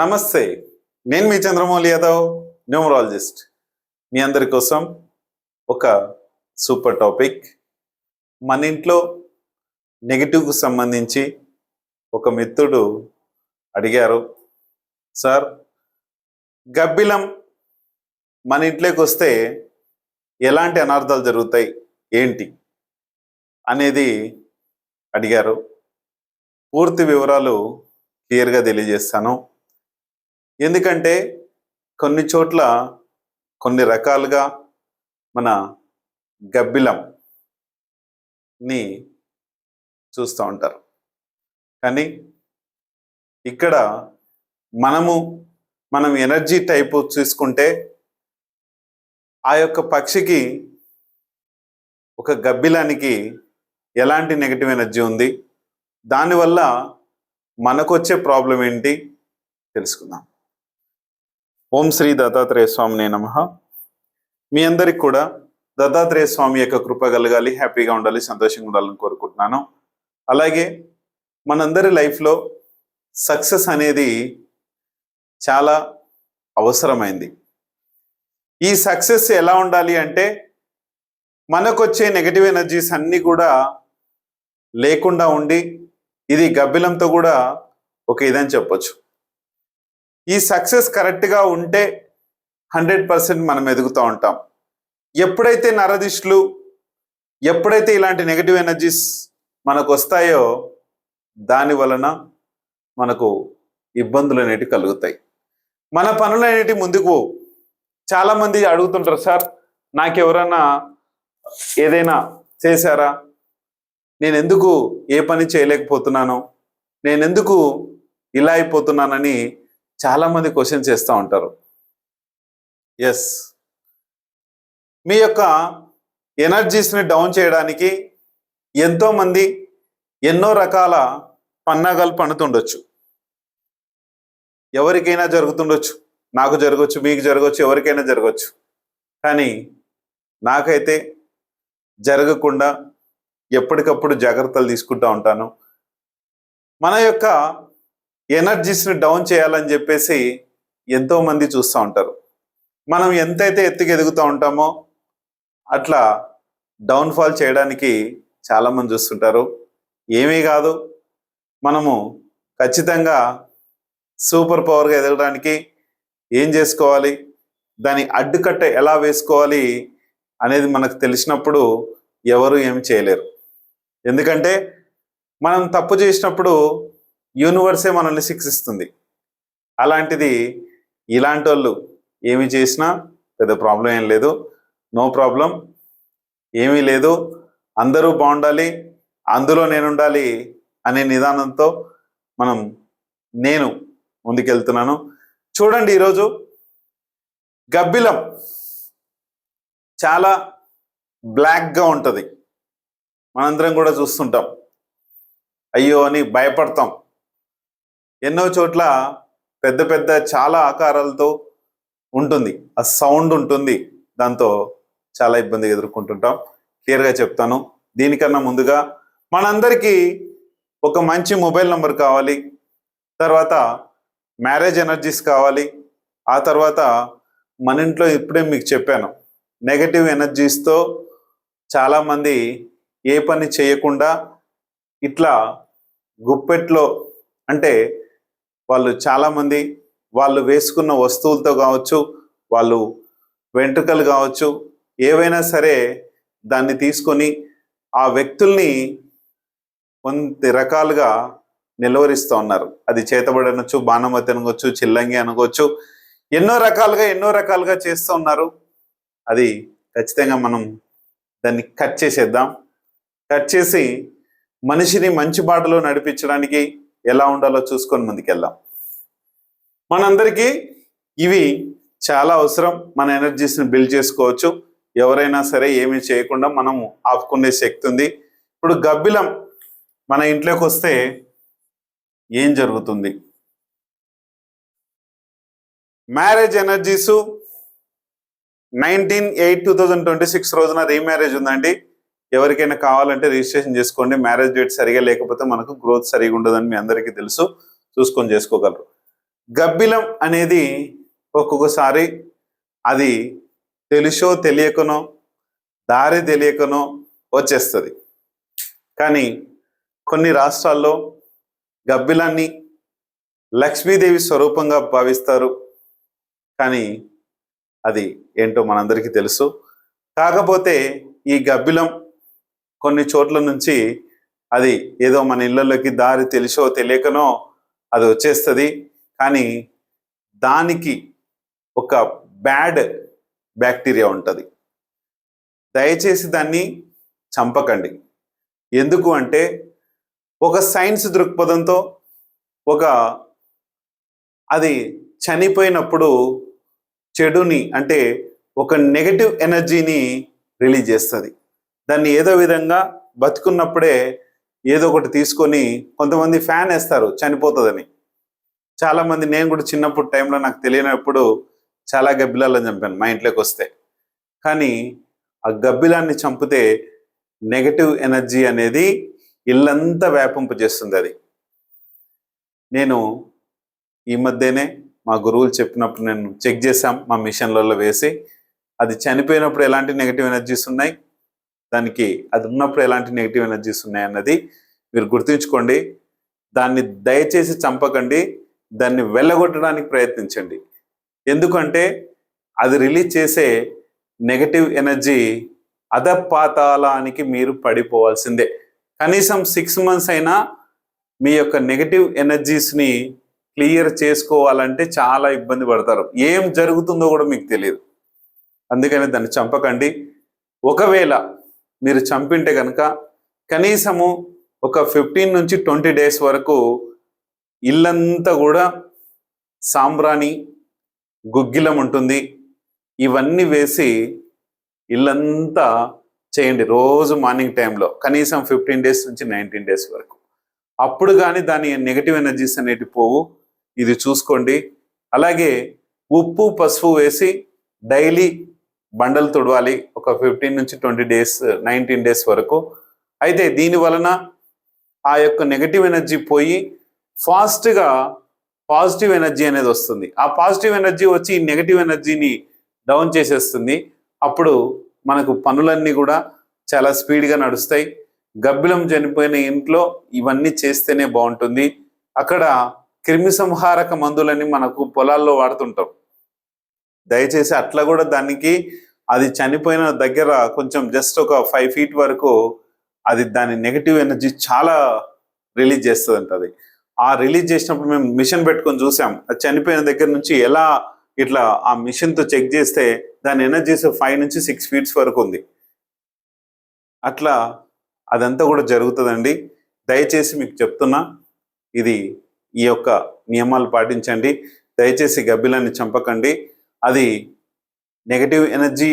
నమస్తే. నేను మీ చంద్రమౌళి యాదవ్, న్యూమరాలజిస్ట్. మీ అందరి కోసం ఒక సూపర్ టాపిక్. మన ఇంట్లో నెగిటివ్కు సంబంధించి ఒక మిత్రుడు అడిగారు, సార్ గబ్బిలం మన ఇంట్లోకి వస్తే ఎలాంటి అనార్థాలు జరుగుతాయి ఏంటి అనేది అడిగారు. పూర్తి వివరాలు క్లియర్గా తెలియజేస్తాను. ఎందుకంటే కొన్ని చోట్ల కొన్ని రకాలుగా మన గబ్బిలంని చూస్తూ ఉంటారు. కానీ ఇక్కడ మనం ఎనర్జీ టైపు చూసుకుంటే ఆ యొక్క పక్షికి ఒక గబ్బిలానికి ఎలాంటి నెగటివ్ ఎనర్జీ ఉంది, దానివల్ల మనకు వచ్చే ప్రాబ్లం ఏంటి తెలుసుకుందాం. ఓం శ్రీ దత్తాత్రేయ స్వామినే నమః. మీ అందరికి కూడా దత్తాత్రేయ స్వామి యొక్క కృప కలగాలి, హ్యాపీగా ఉండాలి, సంతోషంగా ఉండాలని కోరుకుంటున్నాను. అలాగే మనందరి లైఫ్లో సక్సెస్ అనేది చాలా అవసరమైంది. ఈ సక్సెస్ ఎలా ఉండాలి అంటే మనకొచ్చే నెగటివ్ ఎనర్జీస్ అన్నీ కూడా లేకుండా ఉండి, ఇది గబ్బిలంతో కూడా ఒక ఇదని చెప్పొచ్చు. ఈ సక్సెస్ కరెక్ట్గా ఉంటే 100% మనం ఎదుగుతూ ఉంటాం. ఎప్పుడైతే నరదిష్టులు, ఎప్పుడైతే ఇలాంటి నెగటివ్ ఎనర్జీస్ మనకు వస్తాయో దాని వలన మనకు ఇబ్బందులు అనేటివి కలుగుతాయి. మన పనులు అనేటివి ముందుకు చాలామంది అడుగుతుంటారు, సార్ నాకెవరన్నా ఏదైనా చేశారా, నేను ఎందుకు ఏ పని చేయలేకపోతున్నాను, నేను ఎందుకు ఇలా అయిపోతున్నానని చాలామంది క్వశ్చన్ చేస్తూ ఉంటారు. ఎస్, మీ యొక్క ఎనర్జీస్ని డౌన్ చేయడానికి ఎంతోమంది ఎన్నో రకాల పన్నాగాలు పన్నుతుండొచ్చు. ఎవరికైనా జరుగుతుండొచ్చు, నాకు జరగవచ్చు, మీకు జరగవచ్చు, ఎవరికైనా జరగవచ్చు. కానీ నాకైతే జరగకుండా ఎప్పటికప్పుడు జాగ్రత్తలు తీసుకుంటూ ఉంటాను. మన యొక్క ఎనర్జీస్ని డౌన్ చేయాలని చెప్పేసి ఎంతోమంది చూస్తూ ఉంటారు. మనం ఎంతైతే ఎత్తుకు ఎదుగుతూ ఉంటామో అట్లా డౌన్ఫాల్ చేయడానికి చాలామంది చూస్తుంటారు. ఏమీ కాదు, మనము ఖచ్చితంగా సూపర్ పవర్గా ఎదగడానికి ఏం చేసుకోవాలి, దాని అడ్డుకట్ట ఎలా వేసుకోవాలి అనేది మనకు తెలిసినప్పుడు ఎవరు ఏమి చేయలేరు. ఎందుకంటే మనం తప్పు చేసినప్పుడు యూనివర్సే మనల్ని శిక్షిస్తుంది. అలాంటిది ఇలాంటి వాళ్ళు ఏమి చేసినా పెద్ద ప్రాబ్లం ఏం లేదు, నో ప్రాబ్లం, ఏమీ లేదు, అందరూ బాగుండాలి, అందులో నేను ఉండాలి అనే నిదానంతో నేను ముందుకెళ్తున్నాను. చూడండి, ఈరోజు గబ్బిలం చాలా బ్లాక్గా ఉంటుంది. మనందరం కూడా చూస్తుంటాం, అయ్యో అని భయపడతాం. ఎన్నో చోట్ల పెద్ద పెద్ద చాలా ఆకారాలతో ఉంటుంది, ఆ సౌండ్ ఉంటుంది, దాంతో చాలా ఇబ్బంది ఎదుర్కొంటుంటాం. క్లియర్గా చెప్తాను. దీనికన్నా ముందుగా మనందరికీ ఒక మంచి మొబైల్ నెంబర్ కావాలి, తర్వాత మ్యారేజ్ ఎనర్జీస్ కావాలి, ఆ తర్వాత మన ఇంట్లో ఇప్పుడే మీకు చెప్పాను నెగటివ్ ఎనర్జీస్తో చాలామంది ఏ పని చేయకుండా ఇట్లా గుప్పెట్లో, అంటే వాళ్ళు చాలామంది వాళ్ళు వేసుకున్న వస్తువులతో కావచ్చు, వాళ్ళు వెంట్రుకలు కావచ్చు, ఏవైనా సరే దాన్ని తీసుకొని ఆ వ్యక్తుల్ని కొన్ని రకాలుగా నిలువరిస్తూ ఉన్నారు. అది చేతబడి అనొచ్చు, బాణమతి అనవచ్చు, చిల్లంగి అనుకోవచ్చు, ఎన్నో రకాలుగా చేస్తూ ఉన్నారు. అది ఖచ్చితంగా మనం దాన్ని కట్ చేసేద్దాం. కట్ చేసి మనిషిని మంచి బాటలో నడిపించడానికి ఎలా ఉండాలో చూసుకొని ముందుకెళ్దాం. మనందరికీ ఇవి చాలా అవసరం. మన ఎనర్జీస్ని బిల్డ్ చేసుకోవచ్చు. ఎవరైనా సరే ఏమీ చేయకుండా మనము ఆపుకునే శక్తి ఉంది. ఇప్పుడు గబ్బిలం మన ఇంట్లోకి వస్తే ఏం జరుగుతుంది? మ్యారేజ్ ఎనర్జీసు 19/8/2026 రోజున రీమ్యారేజ్ ఉందండి. ఎవరికైనా కావాలంటే రిజిస్ట్రేషన్ చేసుకోండి. మ్యారేజ్ డేట్ సరిగా లేకపోతే మనకు గ్రోత్ సరిగా ఉండదని మీ అందరికీ తెలుసు, చూసుకొని చేసుకోగలరు. గబ్బిలం అనేది ఒక్కొక్కసారి అది తెలుసో తెలియకనో దారి తెలియకనో వచ్చేస్తుంది. కానీ కొన్ని రాష్ట్రాల్లో గబ్బిలాన్ని లక్ష్మీదేవి స్వరూపంగా భావిస్తారు. కానీ అది ఏంటో మనందరికీ తెలుసు. కాకపోతే ఈ గబ్బిలం కొన్ని చోట్ల నుంచి అది ఏదో మన ఇళ్ళలోకి దారి తెలుసో తెలియకనో అది వచ్చేస్తుంది. కానీ దానికి ఒక బ్యాడ్ బ్యాక్టీరియా ఉంటుంది. దయచేసి దాన్ని చంపకండి. ఎందుకు అంటే ఒక సైన్స్ దృక్పథంతో అది చనిపోయినప్పుడు చెడుని అంటే ఒక నెగటివ్ ఎనర్జీని రిలీజ్ చేస్తుంది. దాన్ని ఏదో విధంగా బతుకున్నప్పుడే ఏదో ఒకటి తీసుకొని కొంతమంది ఫ్యాన్ వేస్తారు చనిపోతుందని. చాలామంది, నేను కూడా చిన్నప్పుడు టైంలో నాకు తెలియనప్పుడు చాలా గబ్బిలాలను చంపాను మా ఇంట్లోకి వస్తే. కానీ ఆ గబ్బిలాన్ని చంపితే నెగటివ్ ఎనర్జీ అనేది ఇల్లంతా వ్యాపింపు చేస్తుంది. అది నేను ఈ మధ్యనే మా గురువులు చెప్పినప్పుడు నేను చెక్ చేశాం మా మిషన్లలో వేసి. అది చనిపోయినప్పుడు ఎలాంటి నెగటివ్ ఎనర్జీస్ ఉన్నాయి, దానికి అది ఉన్నప్పుడు ఎలాంటి నెగటివ్ ఎనర్జీస్ ఉన్నాయి అన్నది మీరు గుర్తుంచుకోండి. దాన్ని దయచేసి చంపకండి, దాన్ని వెళ్ళగొట్టడానికి ప్రయత్నించండి. ఎందుకంటే అది రిలీజ్ చేసే నెగటివ్ ఎనర్జీ అధపాతాళానికి మీరు పడిపోవాల్సిందే. కనీసం 6 months అయినా మీ యొక్క నెగటివ్ ఎనర్జీస్ని క్లియర్ చేసుకోవాలంటే చాలా ఇబ్బంది పడతారు. ఏం జరుగుతుందో కూడా మీకు తెలియదు. అందుకని దాన్ని చంపకండి. ఒకవేళ మీరు చంపింటే కనుక కనీసము ఒక 15 నుంచి 20 days వరకు ఇల్లంతా కూడా సాంబ్రాణి గుగ్గిలం ఉంటుంది, ఇవన్నీ వేసి ఇల్లంతా చేయండి రోజు మార్నింగ్ టైంలో కనీసం 15 days నుంచి 19 days వరకు. అప్పుడు కానీ దాని నెగటివ్ ఎనర్జీస్ అనేవి పోవు. ఇది చూసుకోండి. అలాగే ఉప్పు పసుపు వేసి డైలీ బండలు తుడవాలి ఒక 15 నుంచి 20 days 19 days వరకు. అయితే దీని వలన ఆ యొక్క నెగటివ్ ఎనర్జీ పోయి ఫాస్ట్గా పాజిటివ్ ఎనర్జీ అనేది వస్తుంది. ఆ పాజిటివ్ ఎనర్జీ వచ్చి నెగటివ్ ఎనర్జీని డౌన్ చేసేస్తుంది. అప్పుడు మనకు పనులన్నీ కూడా చాలా స్పీడ్గా నడుస్తాయి. గబ్బిలం చనిపోయిన ఇంట్లో ఇవన్నీ చేస్తేనే బాగుంటుంది. అక్కడ క్రిమి సంహారక మందులని మనకు పొలాల్లో వాడుతుంటాం. దయచేసి అట్లా కూడా దానికి అది చనిపోయిన దగ్గర కొంచెం జస్ట్ ఒక 5 feet వరకు అది దాని నెగటివ్ ఎనర్జీ చాలా రిలీజ్ చేస్తుంది. అది ఆ రిలీజ్ చేసినప్పుడు మేము మిషన్ పెట్టుకొని చూసాం. అది చనిపోయిన దగ్గర నుంచి ఎలా ఇట్లా ఆ మిషన్తో చెక్ చేస్తే దాని ఎనర్జీస్ 5 నుంచి 6 feet వరకు ఉంది. అట్లా అదంతా కూడా జరుగుతుందండి. దయచేసి మీకు చెప్తున్నా, ఇది ఈ యొక్క నియమాలు పాటించండి. దయచేసి గబ్బిలాన్ని చంపకండి. అది నెగటివ్ ఎనర్జీ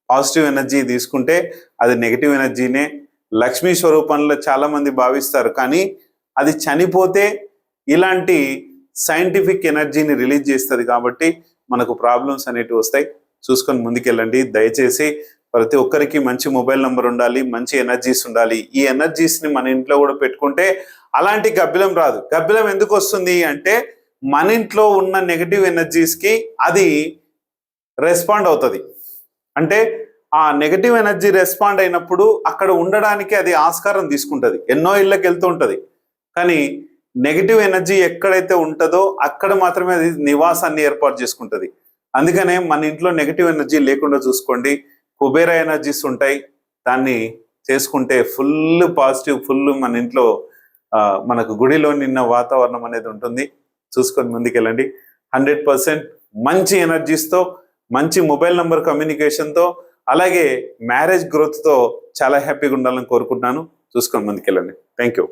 పాజిటివ్ ఎనర్జీ తీసుకుంటే అది నెగటివ్ ఎనర్జీనే. లక్ష్మీ స్వరూపంలో చాలామంది భావిస్తారు. కానీ అది చనిపోతే ఇలాంటి సైంటిఫిక్ ఎనర్జీని రిలీజ్ చేస్తుంది కాబట్టి మనకు ప్రాబ్లమ్స్ అనేటివి వస్తాయి. చూసుకొని ముందుకెళ్ళండి. దయచేసి ప్రతి ఒక్కరికి మంచి మొబైల్ నెంబర్ ఉండాలి, మంచి ఎనర్జీస్ ఉండాలి. ఈ ఎనర్జీస్ని మన ఇంట్లో కూడా పెట్టుకుంటే అలాంటి గబ్బిలం రాదు. గబ్బిలం ఎందుకు వస్తుంది అంటే మన ఇంట్లో ఉన్న నెగటివ్ ఎనర్జీస్కి అది రెస్పాండ్ అవుతుంది. అంటే ఆ నెగటివ్ ఎనర్జీ రెస్పాండ్ అయినప్పుడు అక్కడ ఉండడానికి అది ఆస్కారం తీసుకుంటుంది. ఎన్నో ఇళ్ళకి వెళ్తూ ఉంటుంది. కానీ నెగటివ్ ఎనర్జీ ఎక్కడైతే ఉంటుందో అక్కడ మాత్రమే అది నివాసాన్ని ఏర్పాటు చేసుకుంటుంది. అందుకనే మన ఇంట్లో నెగటివ్ ఎనర్జీ లేకుండా చూసుకోండి. కుబేర ఎనర్జీస్ ఉంటాయి, దాన్ని చేసుకుంటే ఫుల్ పాజిటివ్, ఫుల్ మన ఇంట్లో మనకు గుడిలో నిన్న వాతావరణం అనేది ఉంటుంది. చూసుకొని ముందుకెళ్ళండి. 100% మంచి ఎనర్జీస్తో, మంచి మొబైల్ నంబర్ కమ్యూనికేషన్తో, అలాగే మ్యారేజ్ గ్రోత్తో చాలా హ్యాపీగా ఉండాలని కోరుకుంటున్నాను. చూసుకొని ముందుకెళ్ళండి. Thank you.